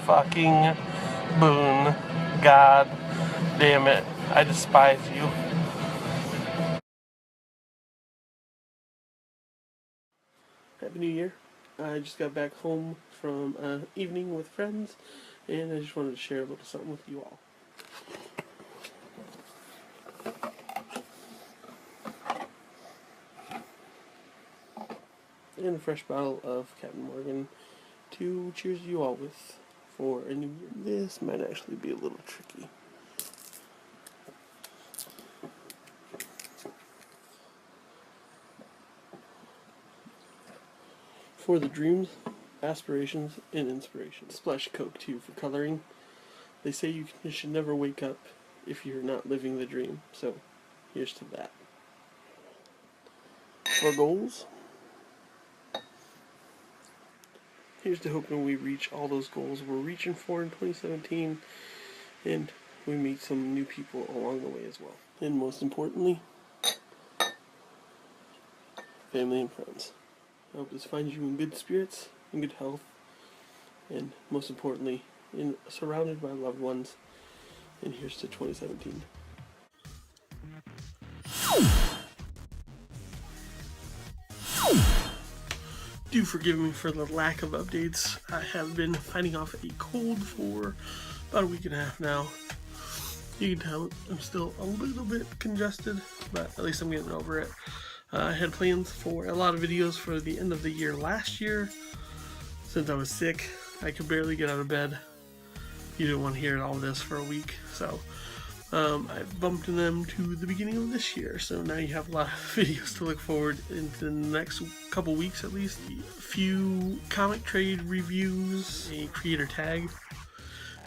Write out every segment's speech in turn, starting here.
fucking boon. God damn it. I despise you. Happy New Year. I just got back home from an evening with friends, and I just wanted to share a little something with you all. And a fresh bottle of Captain Morgan to cheers you all with for a new year. This might actually be a little tricky. For the dreams, aspirations, and inspirations. Splash Coke too for coloring. They say you should never wake up if you're not living the dream. So, here's to that. For goals, here's to hoping we reach all those goals we're reaching for in 2017, and we meet some new people along the way as well. And most importantly, family and friends. I hope this finds you in good spirits, in good health, and most importantly, surrounded by loved ones. And here's to 2017. Do forgive me for the lack of updates. I have been fighting off a cold for about a week and a half now. You can tell I'm still a little bit congested, but at least I'm getting over it. I had plans for a lot of videos for the end of the year last year. Since I was sick, I could barely get out of bed. You didn't want to hear all this for a week, so I bumped them to the beginning of this year. So now you have a lot of videos to look forward into the next couple weeks at least. A few comic trade reviews, a creator tag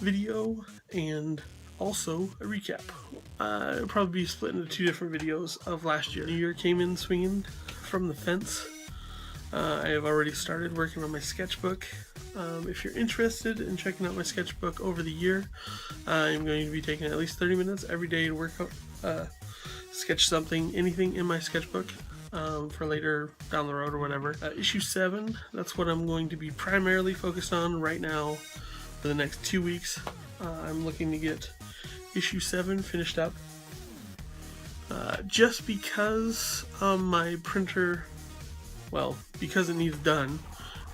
video, and also a recap. It'll probably be split into two different videos of last year. New Year came in swinging from the fence. I have already started working on my sketchbook. If you're interested in checking out my sketchbook over the year, I'm going to be taking at least 30 minutes every day to work out, sketch something, anything in my sketchbook for later down the road or whatever. Issue 7, that's what I'm going to be primarily focused on right now for the next 2 weeks. I'm looking to get issue 7 finished up. Just because my printer, well, because it needs done,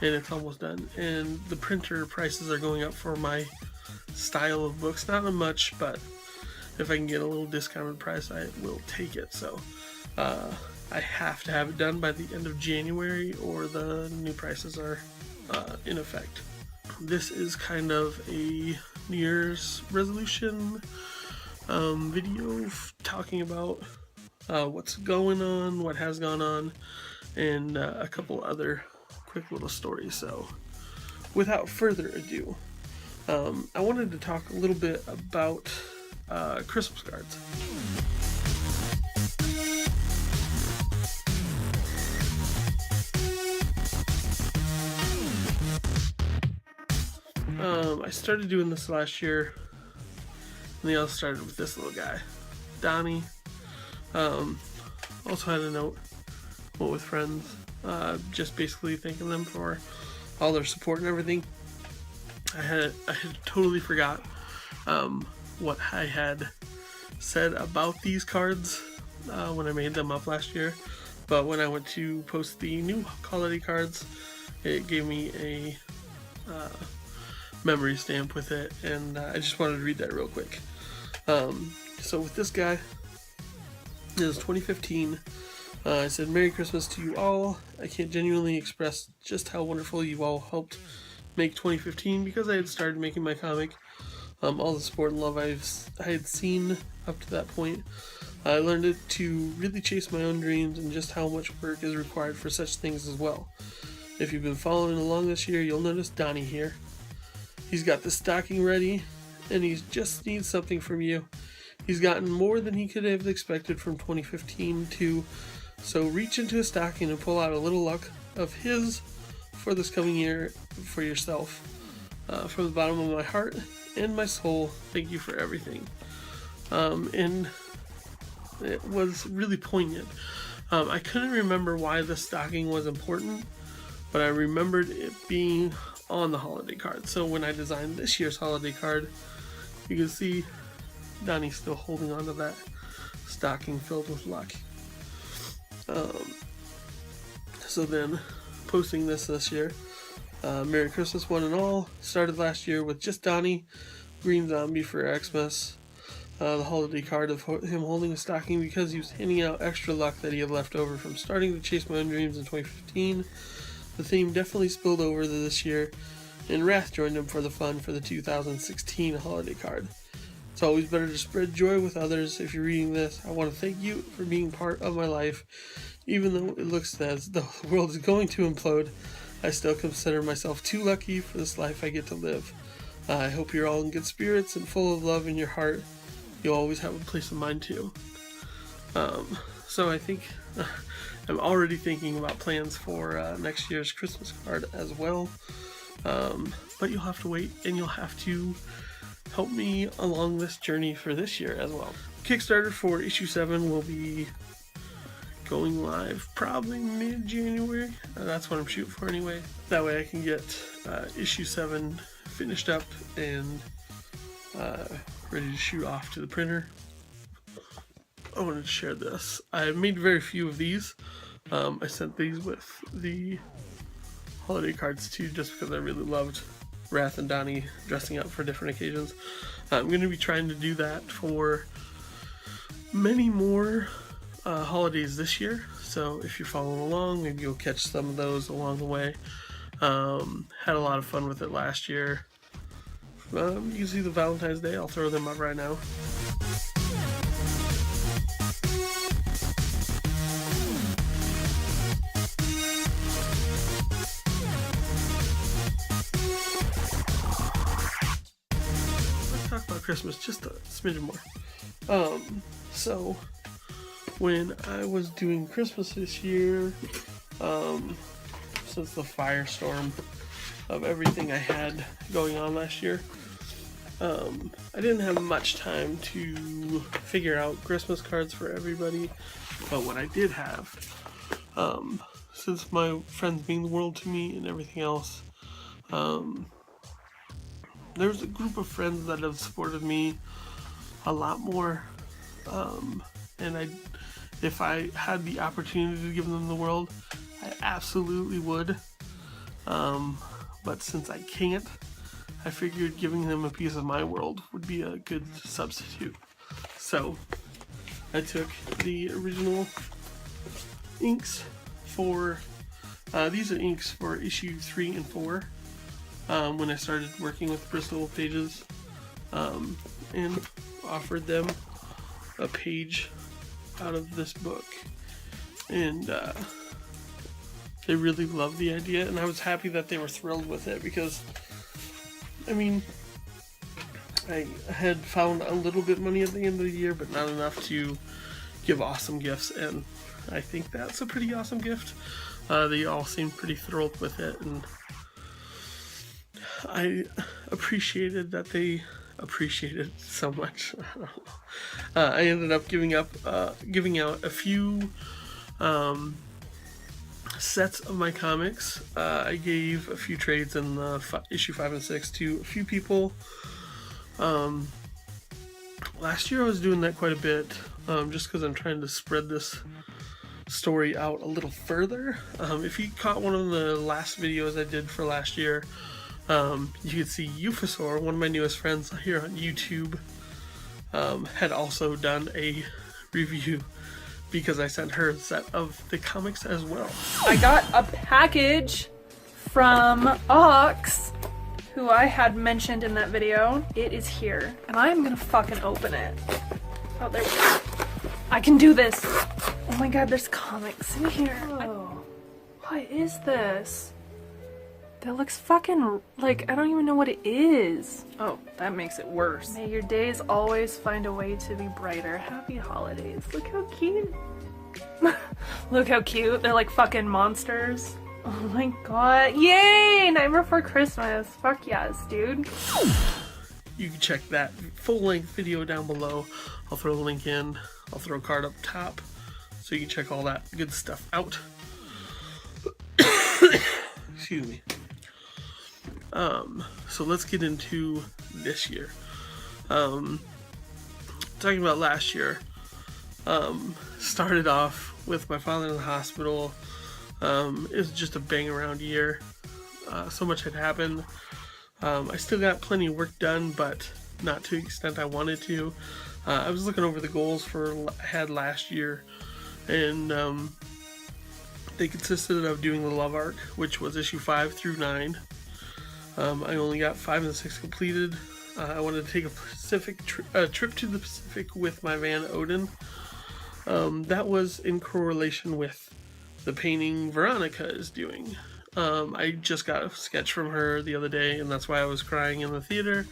and it's almost done, and the printer prices are going up for my style of books. Not much, but if I can get a little discounted price, I will take it. So I have to have it done by the end of January, or the new prices are in effect. This is kind of a New Year's resolution video talking about what's going on, what has gone on, and a couple other quick little stories. So without further ado, I wanted to talk a little bit about Christmas cards. I started doing this last year, and they all started with this little guy, Donnie. Also had a note with friends, just basically thanking them for all their support and everything. I had totally forgot what I had said about these cards when I made them up last year, but when I went to post the new holiday cards, it gave me a memory stamp with it, and I just wanted to read that real quick. So with this guy, it is 2015. I said, "Merry Christmas to you all. I can't genuinely express just how wonderful you all helped make 2015 because I had started making my comic. All the support and love I had seen up to that point. I learned it to really chase my own dreams and just how much work is required for such things as well. If you've been following along this year, you'll notice Donnie here. He's got the stocking ready, and he just needs something from you. He's gotten more than he could have expected from 2015 too, so reach into his stocking and pull out a little luck of his for this coming year for yourself. From the bottom of my heart and my soul, thank you for everything." And it was really poignant. I couldn't remember why the stocking was important, but I remembered it being on the holiday card. So when I designed this year's holiday card, you can see Donnie's still holding on to that stocking filled with luck. So then, posting this year, Merry Christmas one and all. Started last year with just Donnie, Green Zombie for Xmas. The holiday card of him holding a stocking because he was handing out extra luck that he had left over from starting to chase my own dreams in 2015. The theme definitely spilled over to this year, and Wrath joined him for the fun for the 2016 holiday card. It's always better to spread joy with others. If you're reading this, I want to thank you for being part of my life. Even though it looks as though the world is going to implode, I still consider myself too lucky for this life I get to live. I hope you're all in good spirits and full of love in your heart. You'll always have a place of mine too. So I think I'm already thinking about plans for next year's Christmas card as well. But you'll have to wait, and you'll have to help me along this journey for this year as well. Kickstarter for issue 7 will be going live probably mid-January. That's what I'm shooting for anyway. That way I can get issue 7 finished up and ready to shoot off to the printer. I wanted to share this. I made very few of these. I sent these with the holiday cards too, just because I really loved Wrath and Donnie dressing up for different occasions. I'm going to be trying to do that for many more holidays this year. So if you're following along, maybe you'll catch some of those along the way. Had a lot of fun with it last year. You can see the Valentine's Day. I'll throw them up right now. Let's talk about Christmas just a smidgen more. So when I was doing Christmas this year, since the firestorm of everything I had going on last year, I didn't have much time to figure out Christmas cards for everybody. But what I did have, since my friends mean the world to me and everything else, there's a group of friends that have supported me a lot more, and if I had the opportunity to give them the world, I absolutely would. But since I can't, I figured giving them a piece of my world would be a good substitute. So I took the original inks for, these are inks for issue 3 and 4, when I started working with Bristol Pages, and offered them a page out of this book. And they really loved the idea, and I was happy that they were thrilled with it, because I mean, I had found a little bit money at the end of the year, but not enough to give awesome gifts, and I think that's a pretty awesome gift. They all seemed pretty thrilled with it, and I appreciated that they appreciated it so much. I ended up giving out a few sets of my comics. I gave a few trades in issue 5 and 6 to a few people. Last year I was doing that quite a bit, just because I'm trying to spread this story out a little further. If you caught one of the last videos I did for last year, you could see Euphosor, one of my newest friends here on YouTube, had also done a review, because I sent her a set of the comics as well. I got a package from Ox, who I had mentioned in that video. It is here, and I'm gonna fucking open it. Oh, there we go. I can do this. Oh my god, there's comics in here. Oh, what is this? That looks fucking, like, I don't even know what it is. Oh, that makes it worse. May your days always find a way to be brighter. Happy holidays. Look how cute. Look how cute. They're like fucking monsters. Oh my god. Yay! Nightmare Before Christmas. Fuck yes, dude. You can check that full-length video down below. I'll throw a link in. I'll throw a card up top, so you can check all that good stuff out. Excuse me. So let's get into this year. Talking about last year, started off with my father in the hospital. It was just a bang around year. So much had happened. I still got plenty of work done, but not to the extent I wanted to. I was looking over the goals I had last year, and they consisted of doing the Love Arc, which was issue 5 through 9. I only got 5 and 6 completed. I wanted to take a trip to the Pacific with my van Odin. That was in correlation with the painting Veronica is doing. I just got a sketch from her the other day, and that's why I was crying in the theater.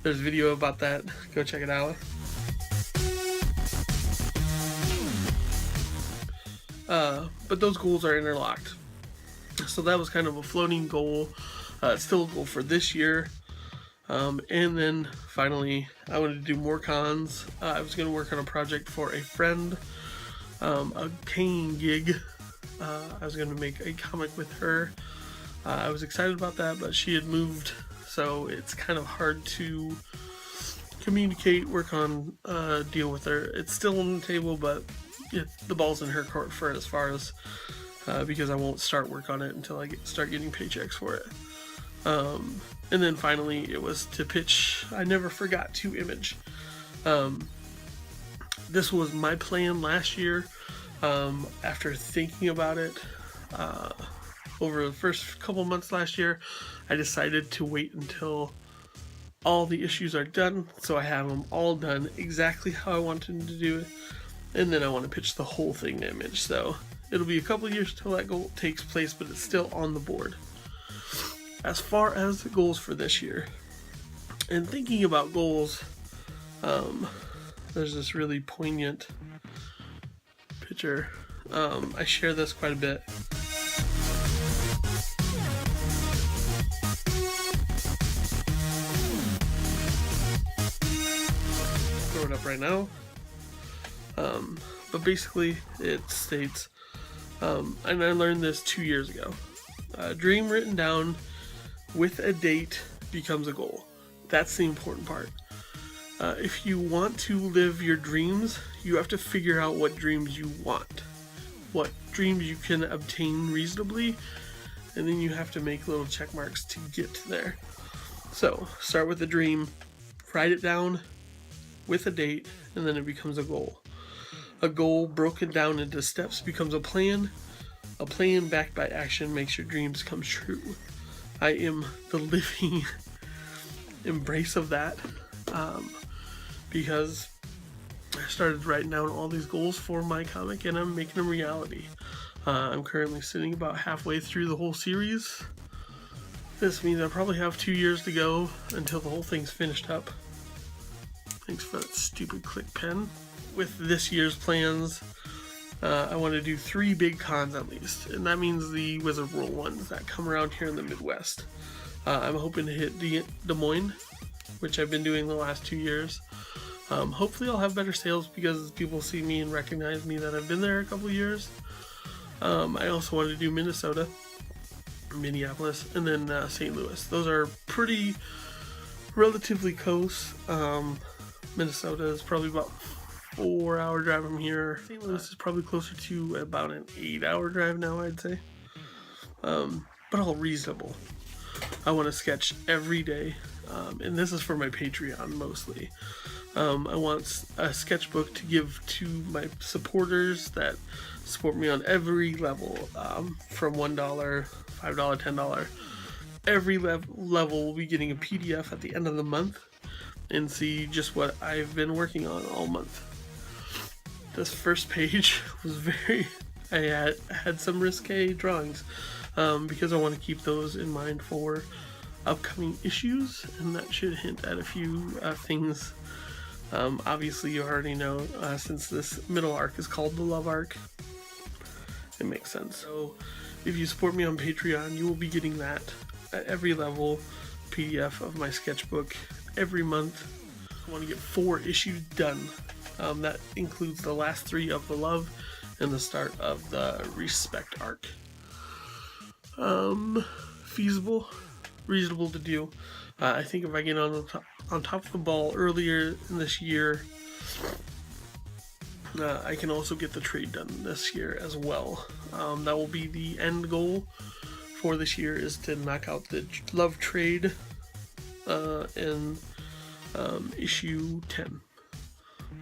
There's a video about that. Go check it out. But those goals are interlocked. So that was kind of a floating goal. It's still a goal for this year. And then finally, I wanted to do more cons. I was going to work on a project for a friend, a paying gig. I was going to make a comic with her. I was excited about that, but she had moved, so it's kind of hard to communicate, work on, deal with her. It's still on the table, but the ball's in her court for as far as, because I won't start work on it until I start getting paychecks for it. And then finally, it was to pitch I Never Forgot to Image. This was my plan last year. After thinking about it over the first couple months last year, I decided to wait until all the issues are done, so I have them all done exactly how I wanted to do it, and then I want to pitch the whole thing to Image. So it'll be a couple of years till that goal takes place, but it's still on the board. As far as the goals for this year, and thinking about goals, there's this really poignant picture. I share this quite a bit. Throw it up right now. But basically it states, and I learned this 2 years ago, a dream written down with a date becomes a goal. That's the important part. If you want to live your dreams, you have to figure out what dreams you want, what dreams you can obtain reasonably, and then you have to make little check marks to get to there. So start with a dream, write it down with a date, and then it becomes a goal. A goal broken down into steps becomes a plan. A plan backed by action makes your dreams come true. I am the living embrace of that, because I started writing down all these goals for my comic and I'm making them reality. I'm currently sitting about halfway through the whole series. This means I probably have 2 years to go until the whole thing's finished up. Thanks for that stupid click pen. With this year's plans, I want to do 3 big cons at least, and that means the Wizard World ones that come around here in the Midwest. I'm hoping to hit Des Moines, which I've been doing the last 2 years. Hopefully I'll have better sales because people see me and recognize me that I've been there a couple years. I also want to do Minnesota, Minneapolis, and then St. Louis. Those are pretty relatively close. Minnesota is probably about 4-hour drive from here. St. Louis is probably closer to about an 8-hour drive now, I'd say. But all reasonable. I want to sketch every day, and this is for my Patreon mostly. I want a sketchbook to give to my supporters that support me on every level, from $1, $5, $10. Every level will be getting a PDF at the end of the month and see just what I've been working on all month. This first page was I had some risque drawings, because I want to keep those in mind for upcoming issues, and that should hint at a few things. Obviously you already know, since this middle arc is called the Love Arc, it makes sense. So if you support me on Patreon, you will be getting that at every level, PDF of my sketchbook every month. I want to get 4 issues done. That includes the last 3 of the Love and the start of the Respect arc. feasible, reasonable to do. I think if I get on top of the ball earlier in this year, I can also get the trade done this year as well. That will be the end goal for this year, is to knock out the love trade in issue 10.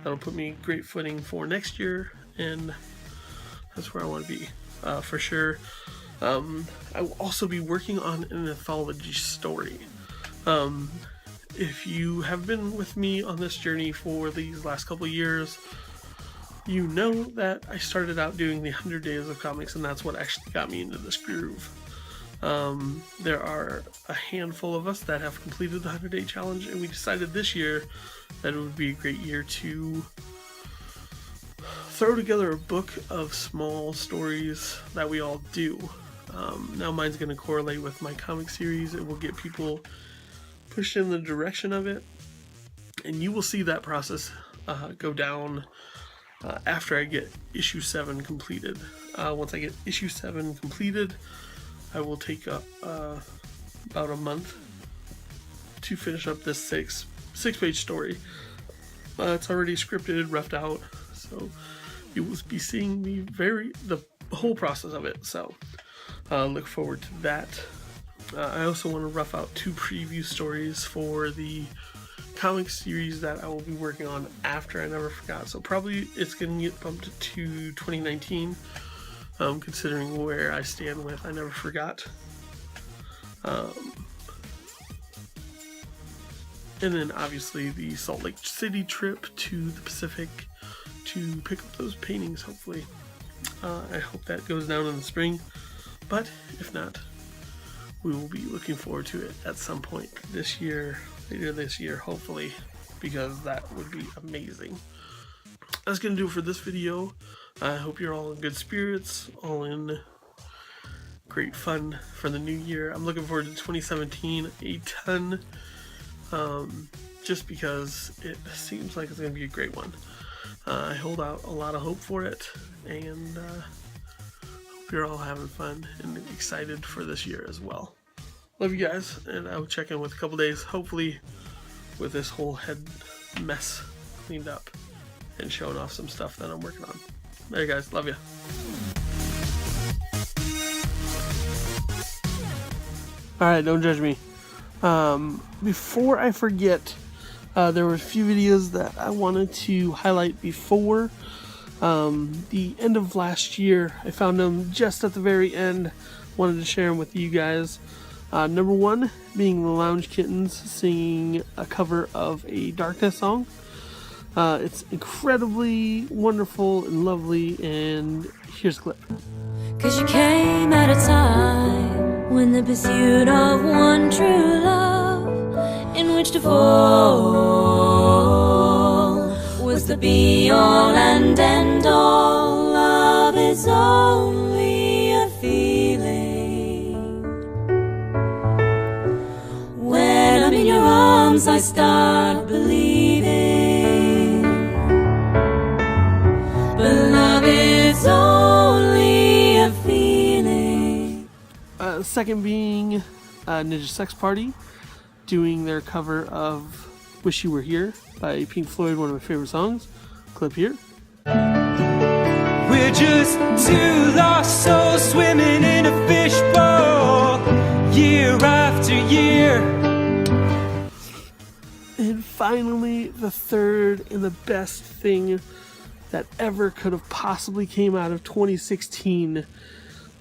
That'll put me great footing for next year, and that's where I want to be for sure. I will also be working on an anthology story. If you have been with me on this journey for these last couple of years, you know that I started out doing the 100 Days of Comics, and that's what actually got me into this groove. There are a handful of us that have completed the 100-day challenge, and we decided this year that it would be a great year to throw together a book of small stories that we all do. Now mine's going to correlate with my comic series. It will get people pushed in the direction of it, and you will see that process go down after I get issue 7 completed. Once I get issue 7 completed, I will take about a month to finish up this six-page story. It's already scripted, roughed out, so you will be seeing the whole process of it. So look forward to that. I also want to rough out 2 preview stories for the comic series that I will be working on after I Never Forgot. So probably it's going to get bumped to 2019, considering where I stand with I Never Forgot. And then obviously the Salt Lake City trip to the Pacific to pick up those paintings, hopefully. I hope that goes down in the spring, but if not, we will be looking forward to it at some point this year, later this year, hopefully, because that would be amazing. That's going to do it for this video. I hope you're all in good spirits, all in great fun for the new year. I'm looking forward to 2017 a ton, just because it seems like it's going to be a great one. I hold out a lot of hope for it, and hope you're all having fun and excited for this year as well. Love you guys, and I will check in with a couple days, hopefully with this whole head mess cleaned up and showing off some stuff that I'm working on. There, guys, love you. Alright, don't judge me. Before I forget, there were a few videos that I wanted to highlight before the end of last year. I found them just at the very end. Wanted to share them with you guys. Number 1 being the Lounge Kittens singing a cover of a Darkness song. It's incredibly wonderful and lovely, and here's a clip. 'Cause you came at a time when the pursuit of one true love, in which to fall was the be-all and end-all. Love is only a feeling. When I'm in your arms, I start believing. But love is only a feeling. Second being Ninja Sex Party doing their cover of Wish You Were Here by Pink Floyd, one of my favorite songs. Clip here. We're just 2 lost souls swimming in a fishbowl, year after year. And finally, the third and the best thing that ever could have possibly came out of 2016.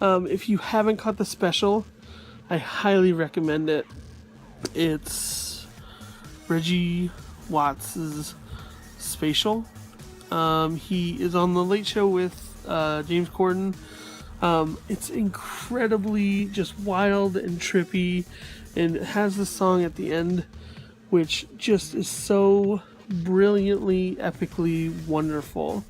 If you haven't caught the special, I highly recommend it. It's Reggie Watts' Spatial. He is on The Late Show with James Corden. It's incredibly just wild and trippy, and it has this song at the end which just is so brilliantly, epically wonderful.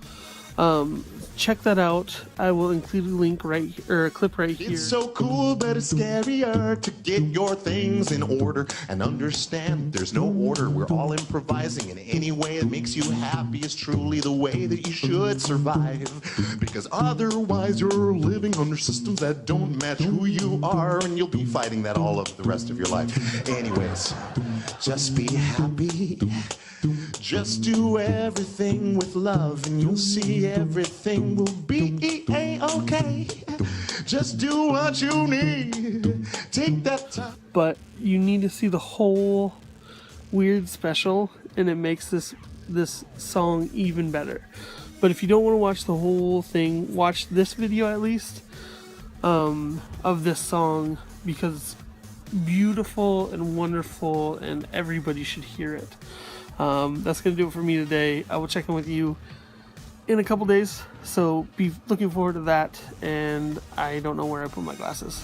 check that out. I will include a link right or a clip right here. It's so cool, but it's scarier to get your things in order and understand there's no order. We're all improvising, and any way it makes you happy is truly the way that you should survive. Because otherwise, you're living under systems that don't match who you are, and you'll be fighting that all of the rest of your life. Anyways, just be happy. Just do everything with love, and you'll see everything will be okay. Just do what you need. Take that time. But you need to see the whole weird special, and it makes this song even better. But if you don't want to watch the whole thing, watch this video at least of this song, because it's beautiful and wonderful, and everybody should hear it. That's gonna do it for me today. I will check in with you in a couple days, so be looking forward to that. And I don't know where I put my glasses.